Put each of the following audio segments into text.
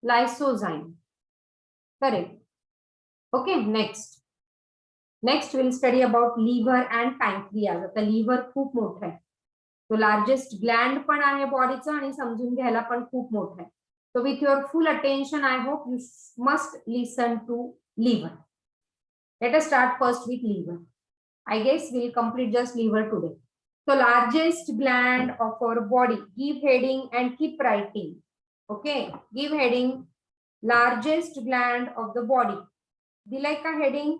lysozyme. Correct. Okay, next we'll study about liver and pancreas. आता liver खूप मोठा आहे, तो लार्जेस्ट ग्लँड पण आहे बॉडीचा आणि समजून घ्यायला पण खूप मोठा आहे. So with your full attention, I hope you must listen to liver. Let us start first with liver. I guess we'll complete just liver today. So largest gland of our body. Give heading and keep writing. Okay, give heading. Largest gland of the body. दिलाय का heading?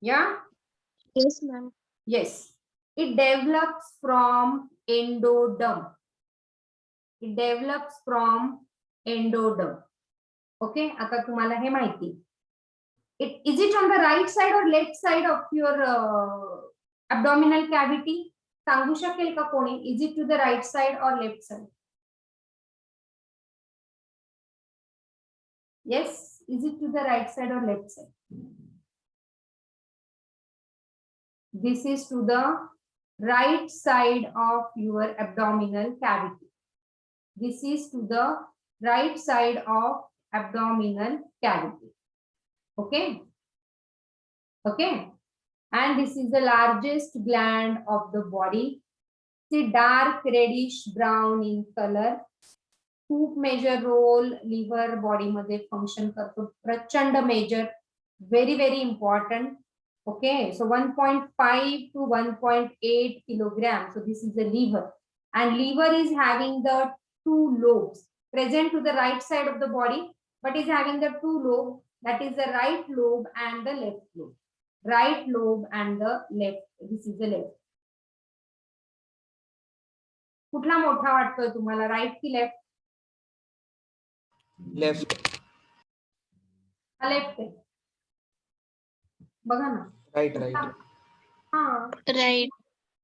Yeah? Yes, ma'am. Yes. It develops from endoderm. It develops from endoderm. Okay, आता तुम्हाला हे माहिती. Is it on the right side or left side of your abdominal cavity? सांगू शकेल का कोणी? Is it to the right side or left side? Yes, is it to the right side or left side? This is to the right side of your abdominal cavity. This is to the right side of abdominal cavity. Okay. Okay. And this is the largest gland of the body. See, dark reddish brown in color. खूप major role liver body मध्ये function करतो, प्रचंड major, very very important. Okay, so 1.5 to 1.8 kilogram. So this is the liver, and liver is having the two lobes present to the right side of the body, but is having the two lobes, that is the right lobe and the left lobe. Right lobe and the left. This is the left. कुठला मोठा वाटतोय तुम्हाला, right की left? Left. Left आहे बघा ना. Right right. हा, Right.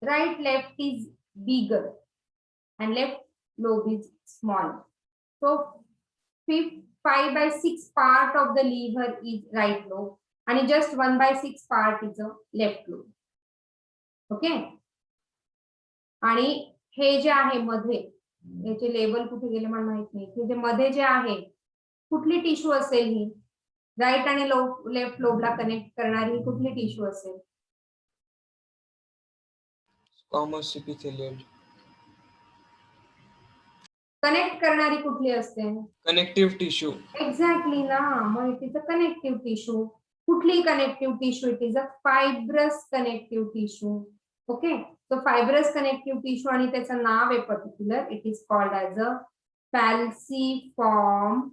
right left is bigger and left lobe is small. So 5/6 part of the liver is right lobe and just 1/6 part is a left lobe. Okay, आणि हे जे आहे मध्ये, याचे लेबल कुठे गेले मला माहित नाही, हे जे मध्ये जे आहे, कुठली टिश्यू असेल ही? राईट आणि लेफ्ट लोबला कनेक्ट करणारी कुठली टिश्यू असेल? Squamous epithelial. कनेक्ट करणारी कुठली असते? Connective tissue. एक्झॅक्टली ना, मग it is a connective tissue. कुठली connective tissue? It is a fibrous connective tissue. Okay, so fibrous connective tissue आणि त्याचं नाव आहे particular, it is called as a falciform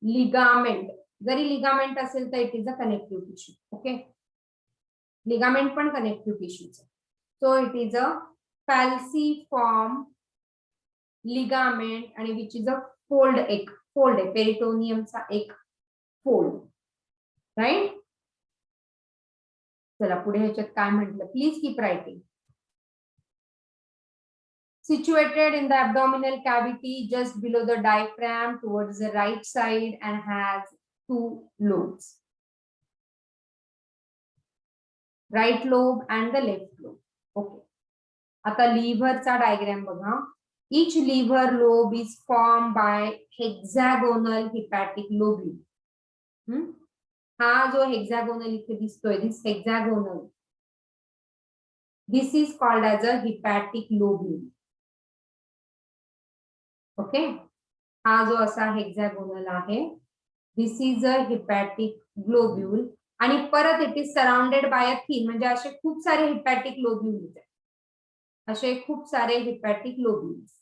ligament. जरी लिगामेंट असेल तर it is a connective tissue. Okay, ligament पण connective टिश्यूच. So it is a falciform ligament आणि विच इज अ फोल्ड. एक फोल्ड आहे पेरिटोनियमचा एक फोल्ड, राईट. चला पुढे ह्याच्यात काय म्हटलं, please keep writing. Situated in the abdominal cavity just below the diaphragm towards the right side and has two lobes, right lobe and the left lobe. Okay, आता लिव्हरचा डायग्राम बघा. Each liver lobe is formed by hexagonal hepatic lobule. हा जो hexagonal इथे दिसतोय, this hexagonal, this is called as a hepatic lobule. Okay, हा जो असा hexagonal आहे, दिस इज अ हिपॅटिक ग्लोब्यूल. आणि परत it is surrounded by a thin, म्हणजे असे खूप सारे हिपॅटिक लोब्यूल्स आहेत, असे खूप सारे हिपॅटिक लोब्यूल्स.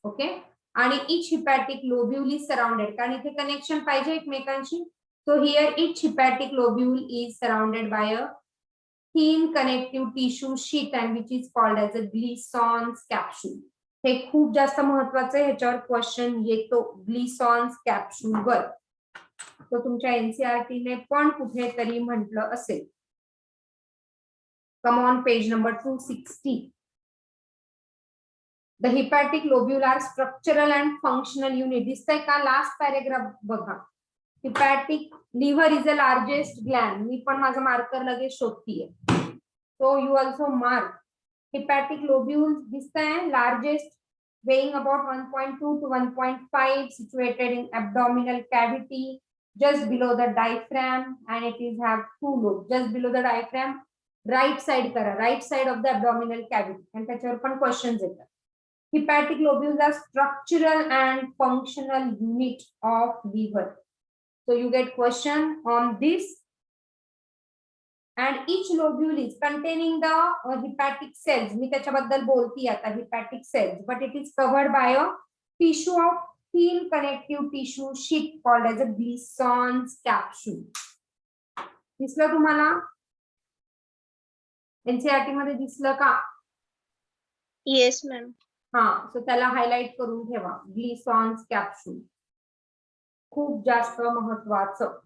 ओके, आणि each hepatic lobule is surrounded, कारण इथे कनेक्शन पाहिजे एकमेकांशी. So here each hepatic lobule is surrounded by a thin connective tissue sheet and which is called as a Glison's capsule. हे खूप जास्त महत्वाचं आहे, ह्याच्यावर क्वेश्चन येतो ग्लिसॉन्स कॅप्सूल वर. तो तुमच्या एनसीईआरटी ने पण कुठेतरी म्हटलं असेल. Come on page number 260. The hepatic lobule are structural and functional unit. दिसतंय का? लास्ट पॅरेग्राफ बघा. Hepatic liver is the largest gland. मी पण माझं मार्कर लगेच शोधतीये. So you also mark. Hepatic lobules दिसतंय, largest weighing about 1.2 to 1.5, situated in abdominal cavity, just below the diaphragm, and it is have two lobes. Just below the diaphragm, right side करा, right side of the abdominal cavity. And त्याच्यावर पण questions येतात. Hepatic lobules are structural and functional unit of liver. So you get question on this. And each lobule is containing the hepatic cells. मी त्याच्याबद्दल बोलती आता hepatic cells, but it is covered by a tissue of thin connective tissue sheet called as a Glison's capsule. दिसलं तुम्हाला? NCERT मध्ये दिसलं का? Yes, ma'am. हा, so त्याला हायलाइट करून ठेवा. Glison's capsule खूप जास्त महत्वाचं.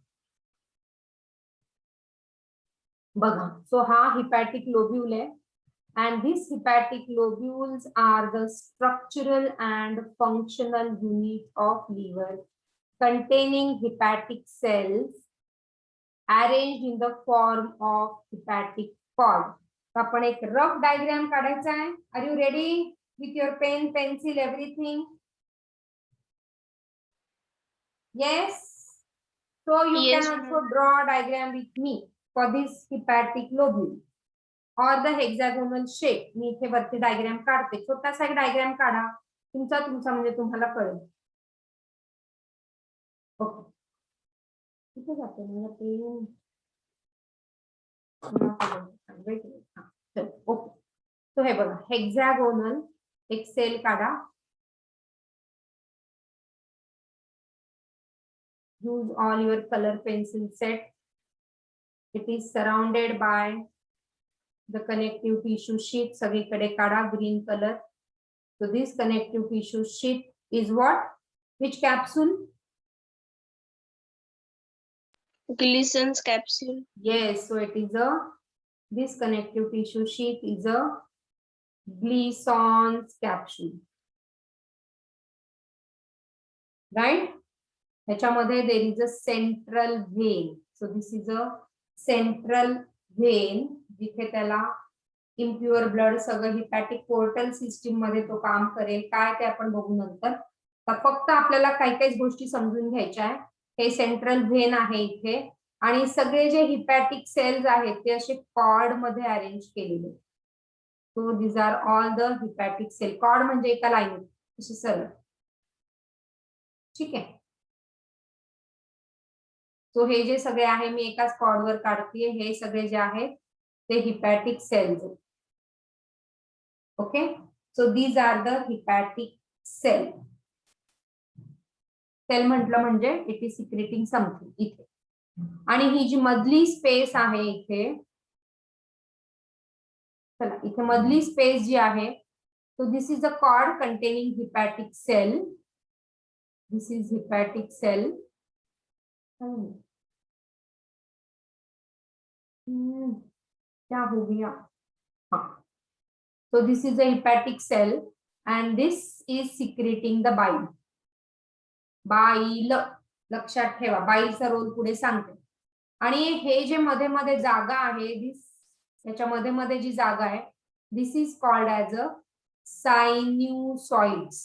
बघा, सो हा hepatic lobule आहे, and these hepatic lobules are the structural and functional unit of liver, containing hepatic cells arranged in the form of hepatic cord. तर आपण एक रफ डायग्राम काढायचा आहे. Are you ready with your pen, pencil, everything? Yes. So you Yes, can also ma'am. draw a diagram with me for this hepatic lobule or the hexagonal shape. मी इथे वरती diagram काढते. छोटासा एक diagram काढा. तुमचा म्हणजे तुम्हाला कळेल. ओके. किती जाते मला पेन? ओके. तो हे बघा, हेक्सागोनल एक सेल काढा. Use all your color pencil set. It is surrounded by the connective tissue sheet. सगळीकडे काढा green color. So this connective tissue sheet is what? Which capsule? Glison's capsule. Yes, so it is a, this connective tissue sheet is a Glison's capsule. Right? त्याच्यामध्ये there is a central vein. So this is a central vein, जिथे त्याला impure blood सगळं hepatic portal system मध्ये तो काम करेल. काय ते आपण बघू नंतर. तर फक्त आपल्याला काही काही गोष्टी समजून घ्यायच्या आहे. हे सेंट्रल व्हेन आहे इथे, आणि सगळे जे हिपॅटिक सेल्स आहेत ते असे कॉर्ड मध्ये अरेंज केलेले. So these are all the hepatic cell. Cord म्हणजे एका लाईन असे सरळ. ठीक आहे. सो हे जे सगळे आहे मी एकाच कॉर्डवर काढते. हे सगळे जे आहेत ते hepatic cells. Okay. So these are the hepatic cell. Cell म्हटलं म्हणजे इट इज सिक्रेटिंग समथिंग इथे. आणि ही जी मधली स्पेस आहे इथे, चला इथे मधली स्पेस जी आहे, so this is a cord containing hepatic cell. This is hepatic cell. क्या हो गया? हाँ. So this is a hepatic cell and this is secreting the bile. बाईल लक्षात ठेवा, बाईलचा रोल पुढे सांगते. आणि हे जे मध्ये मध्ये जागा आहे, दिस त्याच्या मध्ये मध्ये जी जागा आहे, this is called as a sinusoids.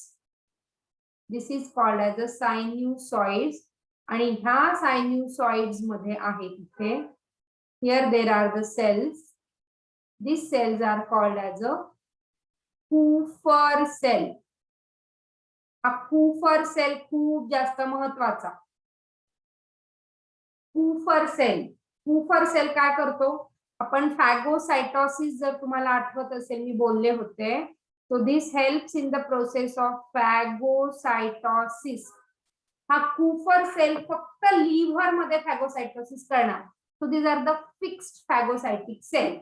This is called as a sinusoids. आणि ह्या सायन्यूसॉइड्स मध्ये आहे इथे, here there are the cells. This cells are called as a Kupffer cell. हा कूफर सेल खूप जास्त महत्वाचा. Kupffer sale. कूफर सेल काय करतो? आपण फॅगोसाइटोसिस जर तुम्हाला आठवत असेल मी बोलले होते, so this helps in the process of phagocytosis. हा कूफर सेल फक्त लिव्हर मध्ये फॅगोसाइटोसिस करणार. So these are the fixed phagocytic cell.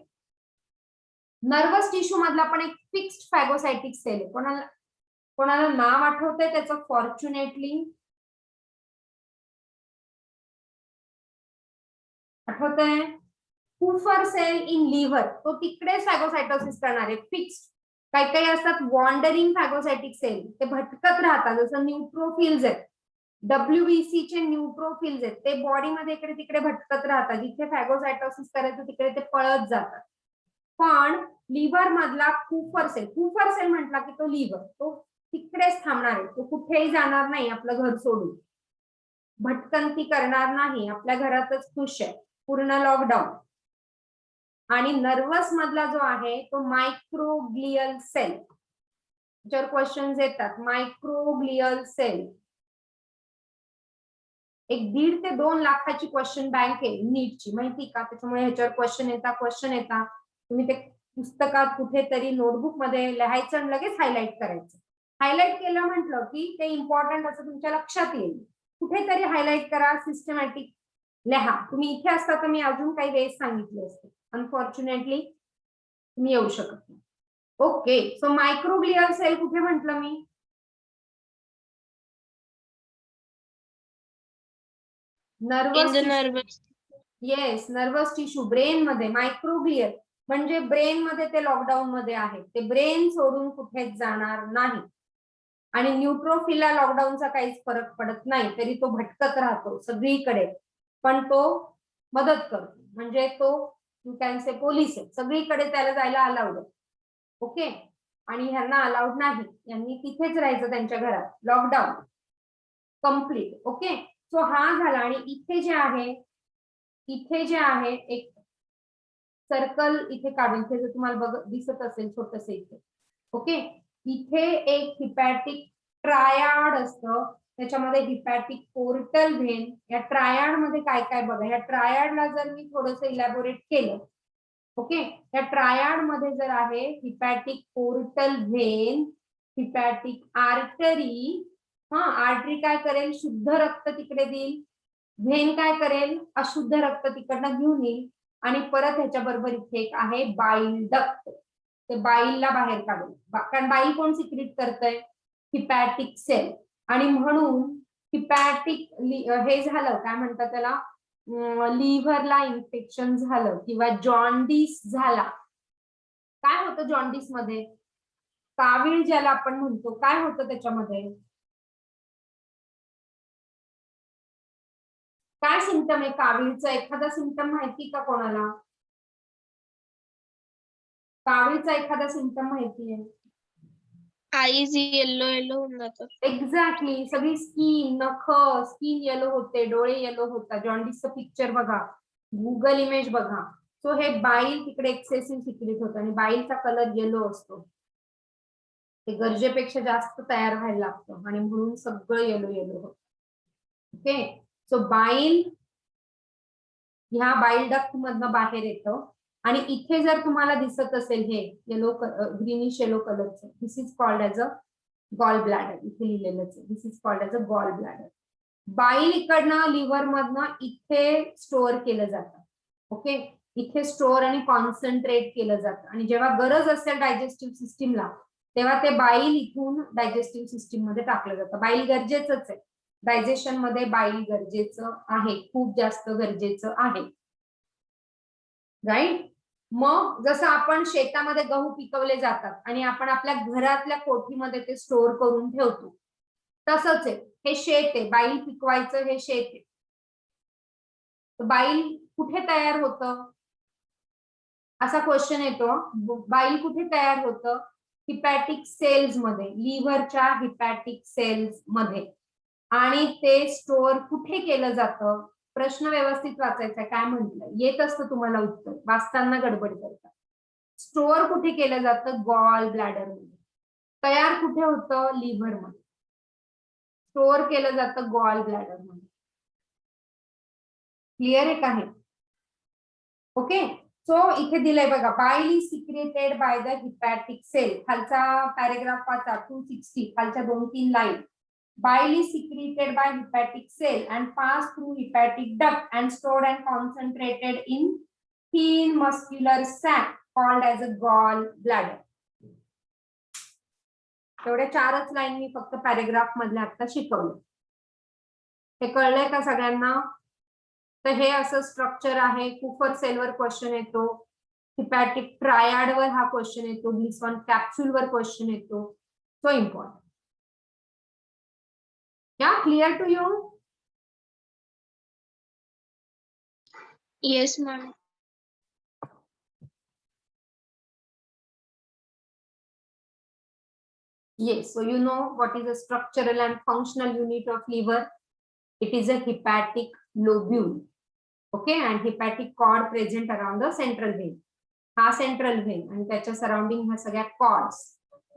Nervous tissue मधला पण एक फिक्स्ड फॅगोसाइटिक सेल आहे. कोणाला नाव आठवतंय त्याचं? फॉर्च्युनेटली आठवतंय? कूफर सेल इन लिव्हर, तो तिकडेच फॅगोसाइटोसिस करणार आहे. फिक्स्ड. काही काही असतात वॉन्डरिंग फॅगोसाइटिक सेल, ते भटकत राहतात. जसं न्यूट्रोफिल्स आहेत, WBC चे न्यूट्रोफिल्स आहेत, ते बॉडीमध्ये इकडे तिकडे भटकत राहतात. जिथे फॅगोसाइटोसिस करायचं तिकडे ते पळत जातात. पण लिव्हर मधला कूफर सेल म्हटला की तो लिव्हर, तो तिकडेच थांबणार आहे, तो कुठेही जाणार नाही आपलं घर सोडून, भटकंती करणार नाही, आपल्या घरातच खुश आहे, पूर्ण लॉकडाऊन. आणि नर्वस मधला जो आहे तो मायक्रोग्लियल सेल, ज्यावर क्वेश्चन येतात. मायक्रोग्लियल सेल, 1.5 ते 2 लाखाची क्वेश्चन बँक आहे नीटची, माहिती का? त्याच्यामुळे ह्याच्यावर क्वेश्चन येतात. तुम्ही ते पुस्तकात कुठेतरी नोटबुक मध्ये लिहायचं आणि लगेच हायलाइट करायचं. हायलाइट केलं म्हटलं की ते इम्पॉर्टंट असं तुमच्या लक्षात येईल. कुठेतरी हायलाइट करा, सिस्टमॅटिक लिहा. तुम्ही इथे असता तर मी अजून काही वेळेस सांगितले असते. अनफॉर्च्युनेटली तुम्ही येऊ शकत नाही. ओके, सो मायक्रोग्लियल सेल कुठे म्हटलं मी? In the nervous. Yes, nervous tissue, brain मध्ये. मायक्रोग्लियल म्हणजे ब्रेन मध्ये ते लॉकडाऊन मध्ये आहे, ते ब्रेन सोडून कुठेच जाणार नाही. आणि न्यूट्रोफिलला लॉकडाऊनचा काहीच फरक पडत नाही, तरी तो भटकत राहतो सगळीकडे, पण तो मदत करतो. म्हणजे तो यू कॅन से पोलीस आहे, सगळीकडे त्याला जायला अलाउड आहे. ओके, आणि ह्यांना अलाउड नाही, यांनी तिथेच राहायचं त्यांच्या घरात, लॉकडाऊन कम्प्लीट. ओके, सो हा झाला. आणि इथे जे आहे एक सर्कल इथे काढून, इथे जर तुम्हाला दिसत असेल छोटस इथे. ओके, इथे एक हिपॅटिक ट्रायाड असतं, त्याच्यामध्ये हिपॅटिक पोर्टल व्हेन. या ट्रायाड मध्ये काय काय बघा, या ट्रायाडला जर मी थोडस इलॅबोरेट केलं, ओके, या ट्रायाड मध्ये जर आहे हिपॅटिक पोर्टल व्हेन, हिपॅटिक आर्टरी. आर्टरी काय करेल, शुद्ध रक्त तिकडे देईल. व्हेन काय करेल, अशुद्ध रक्त तिकडनं घेऊन येईल. आणि परत ह्याच्या बरोबर इथे एक आहे बाईल डक्ट, ते बाईलला बाहेर काढेल. कारण बाईल कोण सिक्रीट करतंय, हिपॅटिक सेल. आणि म्हणून हिपॅटिक हे झालं, काय म्हणतात त्याला, लिव्हरला इन्फेक्शन झालं किंवा जॉन्डिस झाला. काय होतं जॉन्डिस मध्ये? कावीळ ज्याला आपण म्हणतो, काय होतं त्याच्यामध्ये? काय सिम्पटम आहे कावीळचा? एखादा सिम्पटम माहिती का कोणाला? कावीळचा एखादा सिम्पटम माहितीये? Eyes yellow होऊन जातात. एक्झॅक्टली, सगळी स्किन, नख, स्किन येलो होते, डोळे येलो होतात. जॉन्डिसचं पिक्चर बघा, गुगल इमेज बघा. सो हे बाईल तिकडे एक्सेसिव्ह सिक्रेट होतं आणि बाईलचा कलर येलो असतो. ते गरजेपेक्षा जास्त तयार व्हायला लागतं आणि म्हणून सगळं येलो होतं. ओके, सो बाईल ह्या बाईल डक्ट मधनं बाहेर येतं. आणि इथे जर तुम्हाला दिसत असेल हे येलो, ग्रीनिश येलो कलरचं, this is called as a gall bladder. इथे लिहिलेलंच आहे, this is called as a gall bladder. Bile इकडनं लिव्हर मधनं इथे स्टोअर केलं जातं. ओके, इथे स्टोअर आणि कॉन्सन्ट्रेट केलं जातं. आणि जेव्हा गरज असेल डायजेस्टिव्ह सिस्टीमला, तेव्हा ते बाईल इथून डायजेस्टिव्ह सिस्टीम मध्ये टाकलं जातं. बाईल गरजेचंच आहे, डायजेशन मध्ये बाईल गरजेचं आहे, खूप जास्त गरजेचं आहे. राईट. मग जसं आपण शेतामध्ये गहू पिकवले जातात आणि आपण आपल्या घरातल्या कोठीमध्ये ते स्टोअर करून ठेवतो, तसंच आहे हे शेत आहे, बाईल पिकवायचं हे शेत आहे. बाईल कुठे तयार होतं असा क्वेश्चन येतो. बाईल कुठे तयार होतं? हिपॅटिक सेल्स मध्ये, लिव्हरच्या हिपॅटिक सेल्स मध्ये. आणि ते स्टोअर कुठे केलं जातं? प्रश्न व्यवस्थित वाचायचा, काय म्हटलं येत असतं तुम्हाला उत्तर, वाचताना गडबड करतात. स्टोअर कुठे केलं जातं? गॉल ब्लॅडर मध्ये. तयार कुठे होतं? लिव्हर मध्ये. स्टोअर केलं जातं गॉल ब्लॅडर मध्ये. क्लिअर आहे का हे? ओके, सो इथे दिलंय बघा, bile is secreted by the hepatic cell. खालचा पॅरेग्राफ वाचा, 260, खालच्या 2-3 line. Bile is secreted by hepatic cell and pass through hepatic duct and stored and concentrated in thin muscular sac called as a gall bladder. तेवढ्या 4च line मी फक्त paragraph मधल्या आता शिकवलं. हे कळलंय का सगळ्यांना? तर हे असं स्ट्रक्चर आहे. कुफर सेलवर क्वेश्चन येतो, हिपॅटिक ट्रायड वर हा क्वेश्चन येतो, ग्लिसॉन कॅप्सूल वर क्वेश्चन येतो. So important. Yeah, clear to you? Yes, ma'am. Yes, so you know what is the structural and functional unit of liver? It is a hepatic lobule. Okay, and hepatic cord present around the central vein. हा central vein आणि त्याच्या surrounding ह्या सगळ्या cords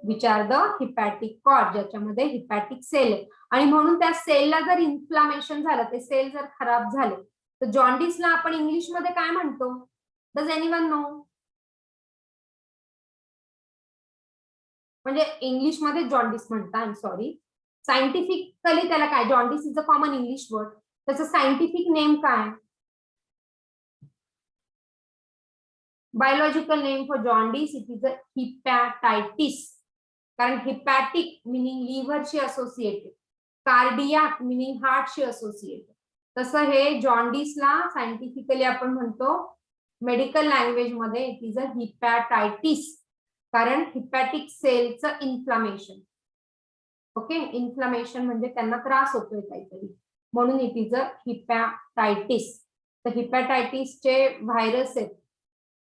which are the hepatic cord, ज्याच्यामध्ये hepatic sale आहे. आणि म्हणून त्या सेलला जर इन्फ्लामेशन झालं, ते सेल जर खराब झाले, तर जॉन्डिसला आपण इंग्लिश मध्ये काय म्हणतो? Does anyone know? म्हणजे इंग्लिश मध्ये जॉन्डिस म्हणता, आय एम सॉरी. सायंटिफिकली त्याला काय, jaundice is a common English word, त्याचं सायंटिफिक नेम काय? Biological name for jaundice, it is a hepatitis. कारण hepatic meaning liver शी associated, cardiac meaning heart शी associated. तसं हे जॉन्डिसला सायंटिफिकली आपण म्हणतो मेडिकल लँग्वेज मध्ये इट इज अ हिपॅटायटिस, कारण हिपॅटिक सेलचं inflammation. Okay, inflammation म्हणजे त्यांना त्रास होतोय काहीतरी, म्हणून इट इज अ हिपॅटायटिस. तर हिपॅटायटिसचे व्हायरस आहेत.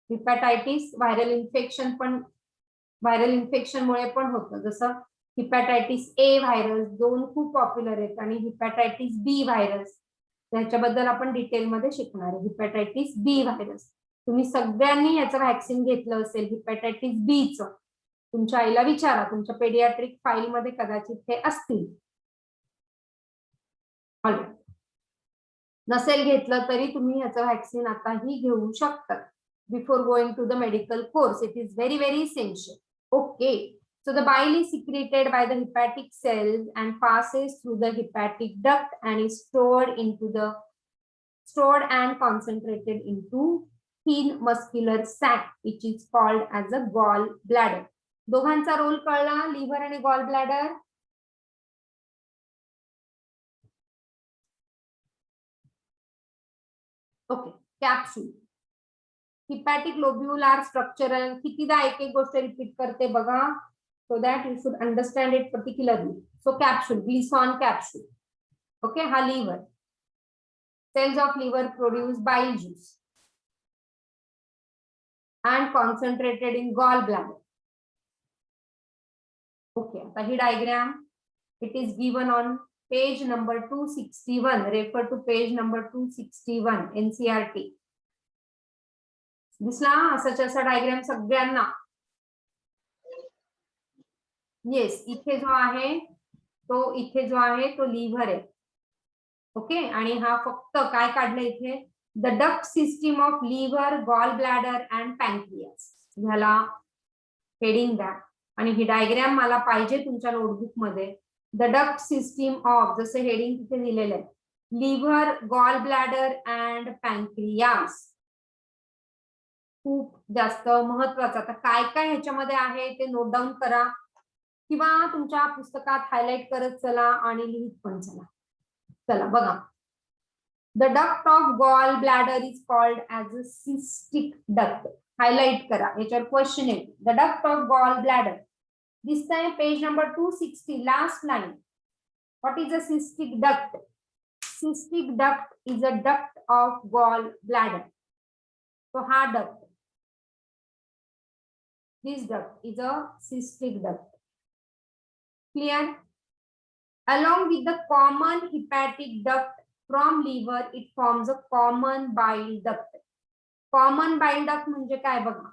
हिपॅटायटिस व्हायरल इन्फेक्शन पण, व्हायरल इन्फेक्शनमुळे पण होतं. जसं हिपॅटायटिस ए व्हायरस, दोन खूप पॉप्युलर आहेत, आणि हिपॅटायटिस बी व्हायरस, त्याच्याबद्दल आपण डिटेलमध्ये शिकणार आहे. हिपॅटायटिस बी व्हायरस, तुम्ही सगळ्यांनी याचं व्हॅक्सिन घेतलं असेल हिपॅटायटिस बी चं. तुमच्या आईला विचारा, तुमच्या पेडियाट्रिक फाईल मध्ये कदाचित हे असतील. नसेल घेतलं तरी तुम्ही याचं व्हॅक्सिन आताही घेऊ शकता. Before going to the medical course, it is very essential. Okay, so the bile is secreted by the hepatic cells and passes through the hepatic duct and is stored and concentrated into thin muscular sac, which is called as a gall bladder. दोघांचा role कळला, liver आणि gall bladder. Okay, capsule. Hepatic lobule are structural. कितीदा एक एक गोष्ट repeat करते बघा, so that you should understand it particularly. So capsule, Glisson capsule. Okay, हा liver. Cells of liver produce bile juice and concentrated in gall bladder. Okay, आता ही diagram, it is given on page number 261. Refer to page number 261 NCERT. दिसला असाच असा diagram सगळ्यांना? Yes, इथे जो आहे तो लिव्हर आहे. ओके, आणि हा फक्त काय काढलं इथे, the duct system of liver, gall bladder and pancreas. ह्याला हेडिंग द्या, आणि ही डायग्राम मला पाहिजे तुमच्या नोटबुक मध्ये. द डक्ट सिस्टीम ऑफ, जसं हेडिंग तिथे दिलेलं आहे, लिव्हर, गॉल ब्लॅडर अँड पॅनक्रियास. खूप जास्त महत्वाचं. आता काय काय ह्याच्यामध्ये आहे ते नोट डाऊन करा, किंवा तुमच्या पुस्तकात हायलाइट करत चला आणि लिहित पण चला. चला बघा, the duct of gall bladder is called as a cystic duct. Highlight करा, याच्यावर क्वेश्चन आहे. The duct of gall bladder दिसतंय page number 260, last line. What is a cystic duct? Cystic duct is a duct of gall bladder. So हा duct, this duct is a cystic duct. Clear? Along with the common hepatic duct from liver, it forms a common bile duct. Common bile duct म्हणजे काय बघा,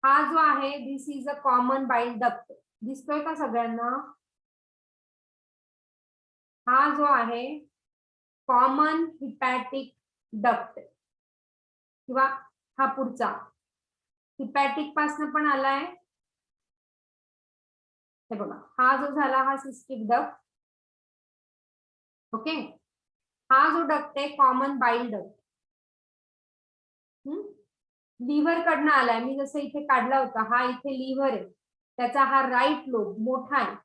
हा जो आहे this is a common bile duct. दिसतोय का सगळ्यांना? हा जो आहे कॉमन हिपॅटिक डक्ट, किंवा हा पुढचा हिपॅटिक पासून पण आलाय. हे बघा, हा जो झाला हा सिस्टिक डक्ट. ओके, हा जो डक्ट आहे कॉमन बाइल डक्ट, लिव्हर कडनं आलाय. मी जसं इथे काढला होता, हा इथे लिव्हर आहे, त्याचा हा राईट लोब मोठा आहे.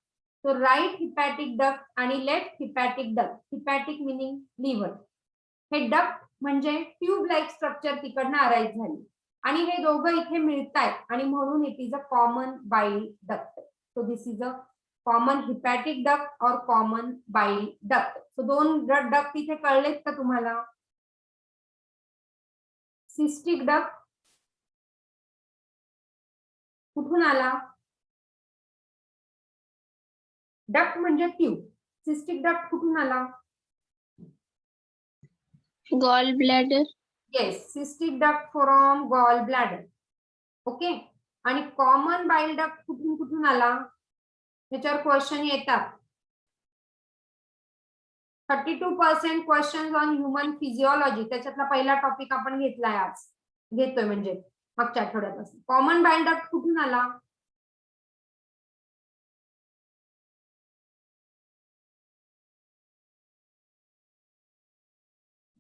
तो राईट हिपॅटिक डक्ट आणि left hepatic duct. Hepatic meaning liver. हे डक्ट म्हणजे ट्यूब लाईक स्ट्रक्चर तिकडनं अराईज झाली, आणि हे दोघं इथे मिळतायत, आणि म्हणून it is a common bile duct. So this is a common hepatic duct और कॉमन बाइल डक्ट. सो दोन डक्ट इथे कळलेत का तुम्हाला? सिस्टिक डक्ट कुठून आला? डक्ट म्हणजे ट्यूब. सिस्टिक डक्ट कुठून आला? Gall bladder. Yes, cystic duct from gall bladder. Okay. आणि कॉमन बाईल डक्ट कुठून कुठून आला? त्याच्यावर क्वेश्चन येतात. 32% क्वेश्चन ऑन ह्युमन फिजिओलॉजी. त्याच्यातला पहिला टॉपिक आपण घेतलाय आज, घेतोय म्हणजे मागच्या आठवड्यापासून. कॉमन बाईल डक्ट कुठून आला?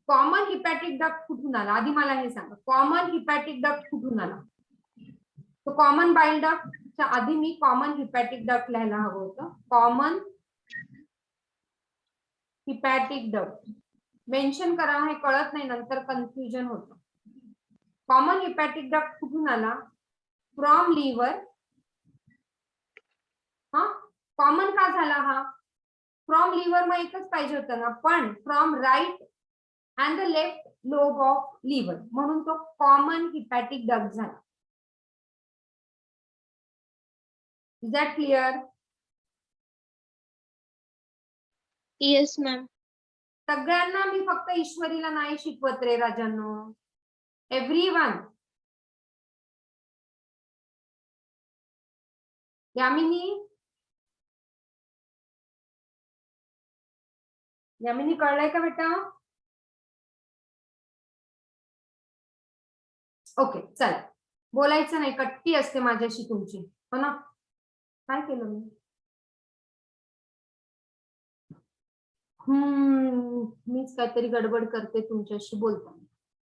कॉमन हिपॅटिक डक्ट कुठून आला? आधी मला हे सांगा, कॉमन हिपॅटिक डक्ट कुठून आला? तो कॉमन बाईल डक्टच्या आधी मी कॉमन हिपॅटिक डक्ट लिहायला हवं होतं. कॉमन हिपॅटिक डक्ट मेन्शन करा, हे कळत नाही नंतर कन्फ्युजन होतं. कॉमन हिपॅटिक डक्ट कुठून आला? From liver. हा, कॉमन का झाला हा? फ्रॉम लिव्हर मग एकच पाहिजे होतं ना, पण from right and the left lobe of liver, म्हणून तो कॉमन हिपॅटिक डक्ट झाला. Is that clear? Yes ma'am. सगळ्यांना मी फक्त ईश्वरीला नाही शिकवत रे राजांनो, एव्हरीवन. यामिनी, यामिनी कळलंय का बेटा? ओके, चला. बोलायचं नाही, कट्टी असते माझ्याशी तुमची, हो ना? काय केलं मी? मीच काहीतरी गडबड करते तुमच्याशी बोलताना.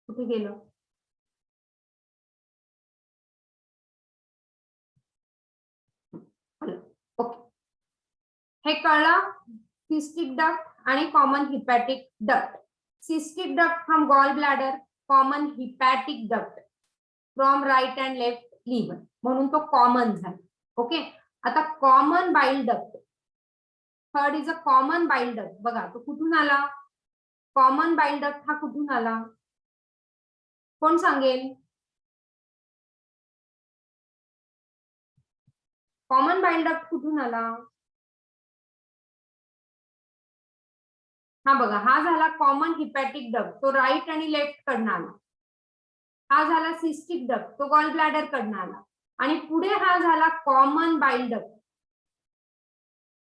कुठे गेलं? ओके, हे कळलं? सिस्टिक डक्ट आणि common hepatic duct. Cystic duct from gall bladder, common hepatic duct from right and left liver, म्हणून तो कॉमन झाला. ओके. आता common bile duct, third is a common bile duct. बघा तो कुठून आला? कॉमन बाईल डक्ट हा कुठून आला? कोण सांगेल? कॉमन बाईल डक्ट कुठून आला? हा बघा, हा झाला कॉमन हिपॅटिक डक्ट, तो राईट आणि लेफ्ट कडनं आला. हा झाला सिस्टिक डक्ट, तो गॉल ब्लॅडर कडनं आला. आणि पुढे हा झाला common bile duct.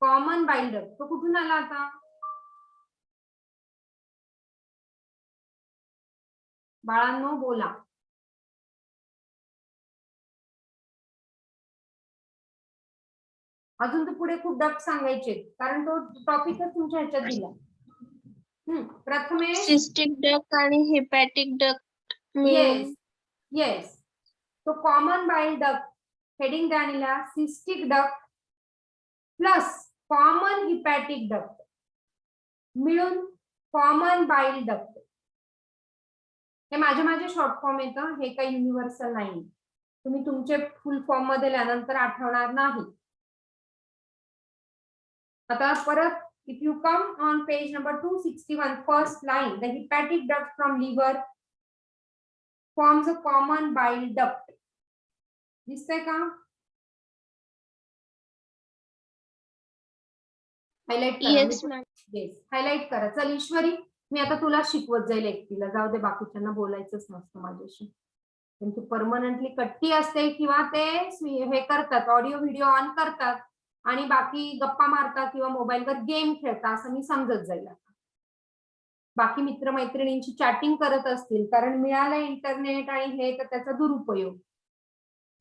Common bile duct तो कुठून आला? आता बाळांनो बोला. अजून तर पुढे खूप डक्ट सांगायचे, कारण तो टॉपिकच तुमच्या ह्याच्यात दिला. प्रथमेश, सिस्टिक डक्ट आणि हिपॅटिक डक्ट येस येस, तो कॉमन बाईल डक्ट हेडिंग द्यायला cystic duct plus common hepatic duct मिळून कॉमन बाईल डक्ट. हे माझे शॉर्ट फॉर्म येतं, हे काही युनिव्हर्सल नाही. तुम्ही तुमचे फुल फॉर्म मध्ये लिहिल्यानंतर आठवणार नाही. आता परत, if you come on page number 261, first line, the hepatic duct from liver forms a common bile duct. दिसतंय का? हायलाइट करा. Yes ma'am. येस, हायलाइट करा. चल ईश्वरी, मी आता तुला शिकवत जाईल एकटीला. जाऊ दे, बाकीच्यांना बोलायचंच नसतं माझ्याशी. त्यांची परमनंटली कट्टी असते किंवा ते हे करतात, ऑडिओ व्हिडिओ ऑन करतात आणि बाकी गप्पा मारतात किंवा मोबाईलवर गेम खेळतात, असं मी समजत जाईल. बाकी मित्रमैत्रिणींची चॅटिंग करत असतील, कारण मिळालं इंटरनेट आणि हे, तर त्याचा दुरुपयोग.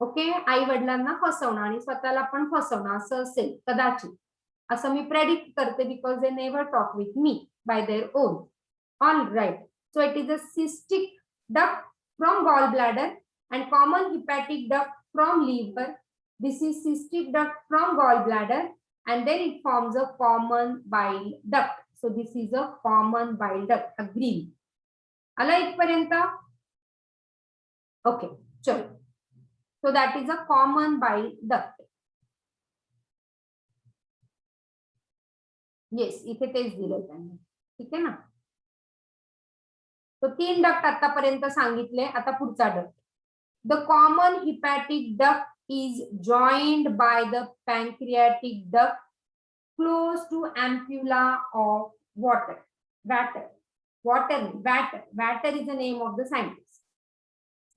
ओके, आई वडिलांना फसवणं आणि स्वतःला पण फसवणं असं असेल कदाचित, असं मी प्रेडिक्ट करते, because they never talk with me by their own. All right. So it is a cystic duct from gallbladder and common hepatic duct from liver. This is cystic duct from gallbladder and then it forms a common bile duct. So this is a common bile duct. Agree? आला इथपर्यंत? Okay, चलो. So that is a common bile duct. Yes, इथे तेच दिलंय त्यांनी. ठीक आहे ना? तो 3 डक्ट आतापर्यंत सांगितले. आता पुढचा duct. The common hepatic duct is joined by the pancreatic duct close to ampulla of water. Water is the name of the scientist.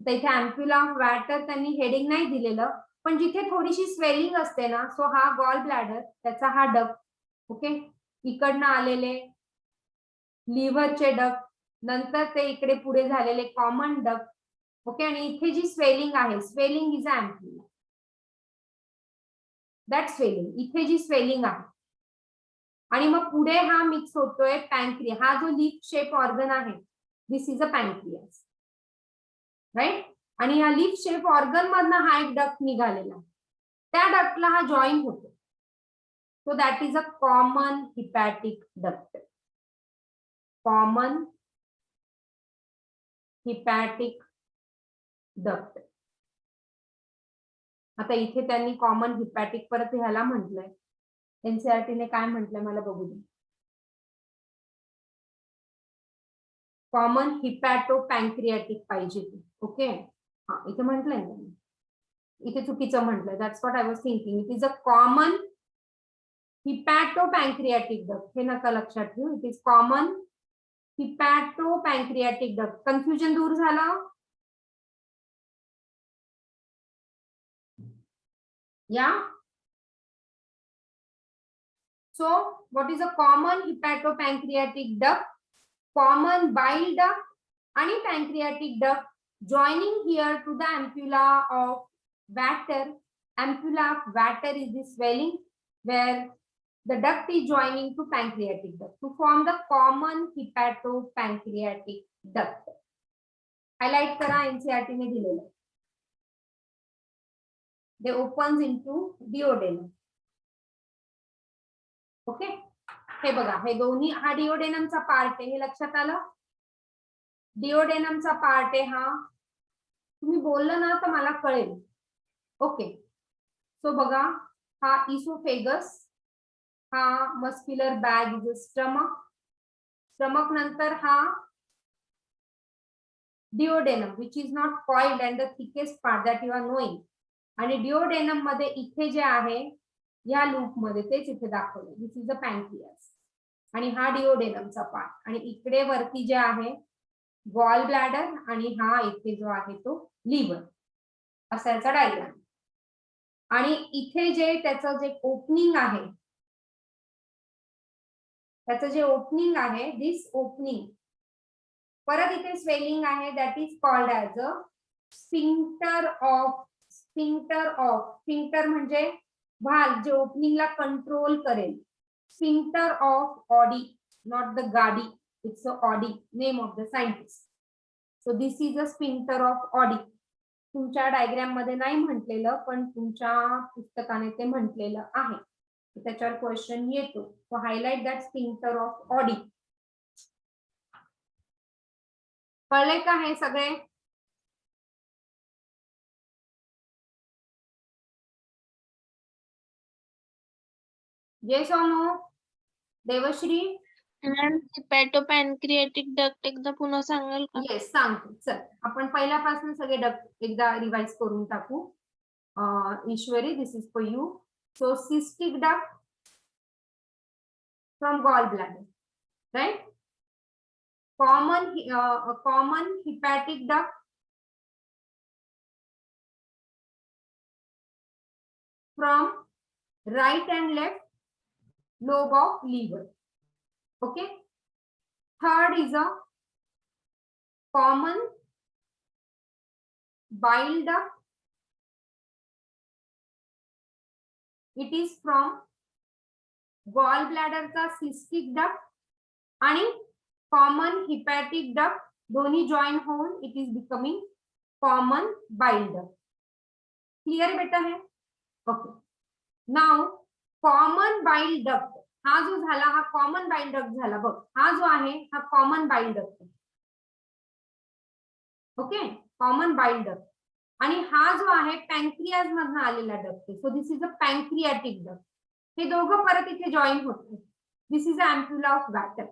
तर इथे ampulla of water त्यांनी हेडिंग नाही दिलेलं, पण जिथे थोडीशी स्वेलिंग असते ना, सो हा गॉल ब्लॅडर, त्याचा हा डक्ट. ओके, इकडनं आलेले लिव्हरचे डक्ट, नंतर ते इकडे पुढे झालेले कॉमन डक्ट. ओके, आणि इथे जी स्वेलिंग आहे, swelling is ampulla. That swelling, इथे जी स्वेलिंग आहे, आणि मग पुढे हा मिक्स होतोय पॅनक्रिया. हा जो लीफ शेप ऑर्गन आहे, दिस इज अ पॅनक्रियास, राईट. आणि या लीफ शेप ऑर्गन मधनं हा एक डक्ट निघालेला, त्या डक्टला हा जॉईन होतो. So that is a common hepatic duct. Common hepatic duct. आता इथे त्यांनी कॉमन हिपॅटिक परत ह्याला म्हटलंय, एनसीईआरटीने काय म्हटलंय मला बघू दे. कॉमन हिपॅटो पॅनक्रियाटिक पाहिजे. ओके, हा इथे म्हटलंय ना, इथे चुकीचं म्हटलंय. That's what I was thinking. It is a common hepato pancreatic duct. हे नका लक्षात ठेवू. It is common hepato pancreatic duct. Confusion दूर झालं. या so what is a common hepatopancreatic duct? Common bile duct and pancreatic duct joining here to the ampulla of Vater. Ampulla of Vater is the swelling where the duct is joining to pancreatic duct to form the common hepatopancreatic duct. Highlight करा, NCERT ने दिलेलं. They opens into duodenum. Okay, हे बघा, हे दोन्ही, हा डिओडेनमचा part आहे, हे लक्षात आलं. डिओडेनमचा पार्ट आहे हा. तुम्ही बोललं ना तर मला कळेल. ओके, सो बघा, हा इसोफेगस, हा muscular bag is stomach. Stomach नंतर हा duodenum which is not coiled and the thickest part that you are knowing. आणि डिओडेनम मध्ये इथे जे आहे, या लूप मध्ये तेच इथे दाखवलं. दिस इज अ पॅनक्रियास. आणि हा डिओडेनमचा पार्ट. आणि इकडे वरती जे आहे गॉल ब्लॅडर, आणि हा इथे जो आहे तो लिव्हर. असा याचा डायग्राम. आणि इथे जे त्याचं जे ओपनिंग आहे, त्याचं जे ओपनिंग आहे, दिस ओपनिंग, परत इथे स्वेलिंग आहे, that is called as a sphincter of. Sphincter म्हणजे व्हाल्व जे ओपनिंगला कंट्रोल करेल. Sphincter of Oddi, not the गाडी. It's a Oddi, name of the scientist. So this is a sphincter of Oddi. तुमच्या diagram मध्ये नाही म्हटलेलं, पण तुमच्या पुस्तकाने ते म्हटलेलं आहे. त्याच्यावर क्वेश्चन येतो. So highlight that sphincter of Audi. कळले का हे सगळे? येस और नो? देवश्री? मॅम हिपॅटोपॅनक्रियाटिक डक्ट एकदा पुन्हा सांगाल का? येस, सांगतो. चल, आपण पहिल्यापासून सगळे डक्ट एकदा रिवाइज करून टाकू. Ishwari, this is for you. So cystic duct from gall bladder, right? Common hepatic duct from right and left lobe of liver. Okay, third is a common bile duct. It is from gallbladder चा cystic duct आणि common hepatic duct दोन्ही join होऊन it is becoming common bile duct. Clear बेटा है? Okay. Now common bile duct, हा जो झाला हा कॉमन बाइल डक्ट झाला बघ. हा जो आहे हा common bile duct. Okay, common bile duct. आणि हा जो आहे पॅनक्रियाज मधून आलेला duct. So this is a pancreatic duct. हे दोघं परत इथे जॉईन होते. दिस इज अ एम्प्युला ऑफ वॅटर.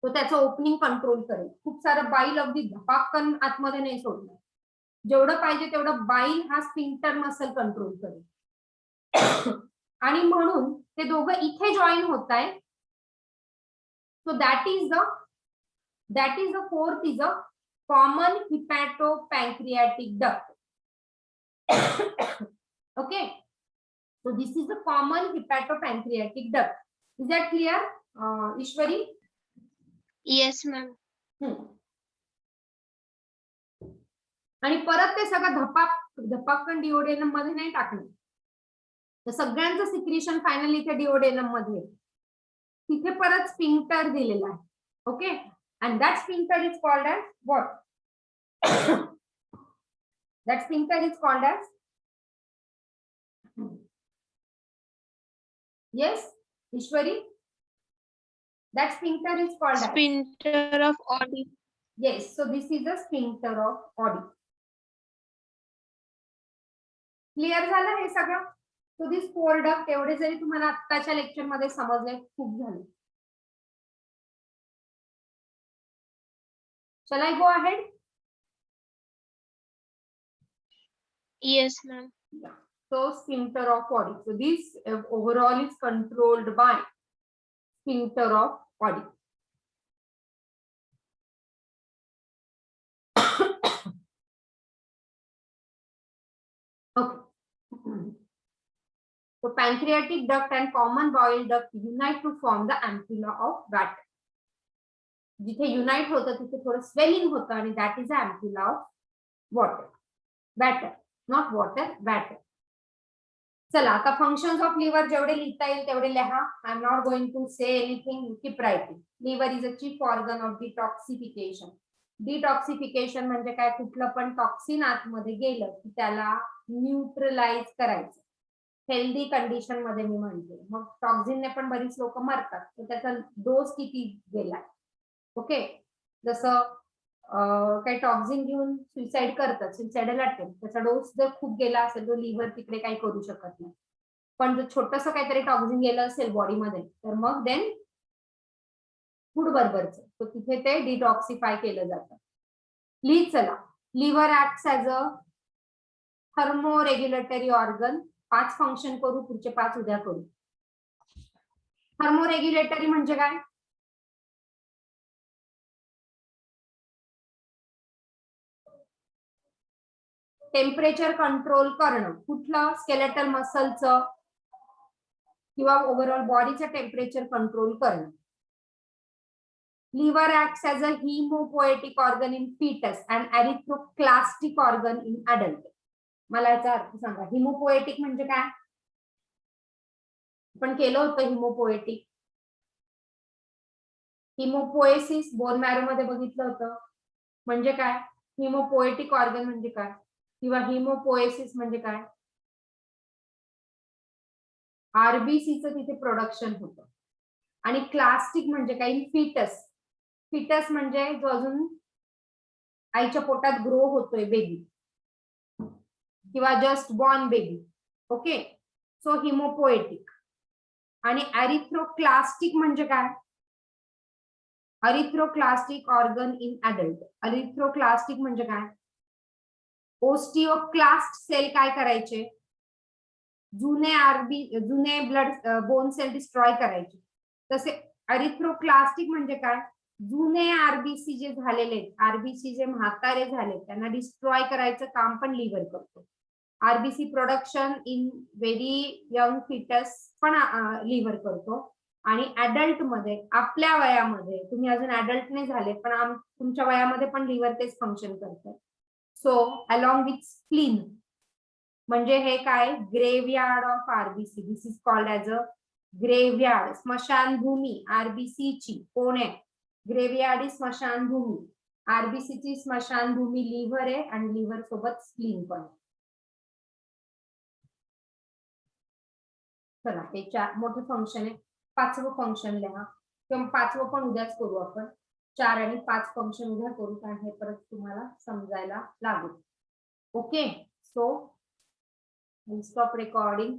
तो त्याचं ओपनिंग कंट्रोल करेल. खूप सारं बाईल अगदी धपाकन आतमध्ये नाही सोडलं. जेवढं पाहिजे तेवढं बाईल हा स्फिंक्टर मसल कंट्रोल करेल. आणि म्हणून ते दोघं इथे जॉईन होत आहे. So that is the fourth is a common hepatopancreatic duct. Okay, so this is the common hepatopancreatic duct. Is that clear, Ishwari? Yes, ma'am. आणि परत ते सगळं धपाकन डिओडेनम मध्ये नाही टाकलं, तर सगळ्यांचं सिक्रेशन फायनली इथे डिओडेनम मध्ये, तिथे परत स्फिंक्टर दिलेला आहे. Okay, and that sphincter is called as what? That sphincter is called as, yes, Ishwari, that sphincter is called as Sphincter of Oddi. yes. So this is the sphincter of Oddi. Clear झालं हे सगळं? So this four duct एवढे जरी तुम्हाला आत्ताच्या lecture मध्ये समजले खूप झाले. Shall I go ahead? Yes, ma'am. Yeah. So sphincter of Oddi. So this overall is controlled by sphincter of Oddi. Okay. So pancreatic duct and common bowel duct unite to form the ampulla of Vater. जिथे unite होतं तिथे थोडं swelling होतं आणि that is a ampulla of water. Vater, not water, Vater. चला आता functions of liver जेवढे लिहिता येईल तेवढे लिहा. I am not going to say anything, you keep writing. Liver is a chief organ of detoxification. Detoxification म्हणजे काय? कुठलं पण टॉक्सिन आतमध्ये गेलं की त्याला न्यूट्रलाइज करायचं. हेल्दी कंडिशन मध्ये मी म्हणते. मग टॉक्सिनने पण बरीच लोक मरतात, तर त्याचा डोस किती गेलाय? ओके, जसं काही टॉक्सिन घेऊन सुसाईड करतात, सुसाइडल अटेम्प्ट, त्याचा डोस जर खूप गेला असेल तर लिव्हर तिकडे काही करू शकत नाही. पण जर छोटस काहीतरी टॉक्सिन गेलं असेल बॉडीमध्ये तर मग देन फूड बरोबरच, तर तिथे ते डिटॉक्सिफाय केलं जातं. लिहित चला. Liver acts as a thermoregulatory organ. 5 function करू, पुढचे 5 उद्या करू. थर्मोरेग्युलेटरी म्हणजे काय? टेम्परेचर कंट्रोल करणं. कुठलं? स्केलेटल मसलचं किंवा ओव्हरऑल बॉडीचं टेम्परेचर कंट्रोल करणं. Liver acts as a haemopoietic organ in fetus and erythroclastic organ in adult. मला याचा अर्थ सांगा. हिमोपोएटिक म्हणजे काय? आपण केलं होतं हिमोपोएटिक. हिमोपोएसिस बोन मॅरो मध्ये बघितलं होतं. म्हणजे काय? हिमोपोएटिक ऑर्गन म्हणजे काय किंवा हिमोपोएसिस म्हणजे काय? आरबीसीचं तिथे प्रोडक्शन होतं. आणि क्लास्टिक म्हणजे काय? In foetus. फीटस म्हणजे जो अजून आईच्या पोटात ग्रो होतोय बेबी किंवा just born baby. Okay, so haemopoietic. आणि एरिथ्रोक्लास्टिक म्हणजे काय? Erythroclastic organ in adult. Erythroclastic म्हणजे काय? ओस्टिओक्लास्ट सेल काय करायचे? जुने ब्लड बोन सेल डिस्ट्रॉय करायचे. तसे एरिथ्रोक्लास्टिक म्हणजे काय? जुने आरबीसी जे झालेले, आरबीसी जे म्हातारे झाले त्यांना डिस्ट्रॉय करायचं काम पण लिव्हर करतो. RBC production in very young foetus पण लिव्हर करतो. आणि अडल्ट मध्ये, आपल्या वयामध्ये, तुम्ही अजून अडल्ट नाही झाले पण तुमच्या वयामध्ये पण लिव्हर तेच फंक्शन करतं. सो अलॉंग विथ स्प्लीन म्हणजे हे काय? Graveyard of RBC. This is called as a graveyard. स्मशानभूमी आरबीसीची कोण आहे? ग्रेवयार्ड इज स्मशानभूमी. आरबीसीची स्मशानभूमी लिव्हर आहे आणि लिव्हर सोबत स्प्लीन पण. चला, हे 4 मोठे फंक्शन आहे. 5वं फंक्शन लिहा किंवा 5वं पण उद्याच करू आपण. 4 आणि 5 फंक्शन उद्या करू, कारण हे परत तुम्हाला समजायला लागेल. Okay, so stop recording.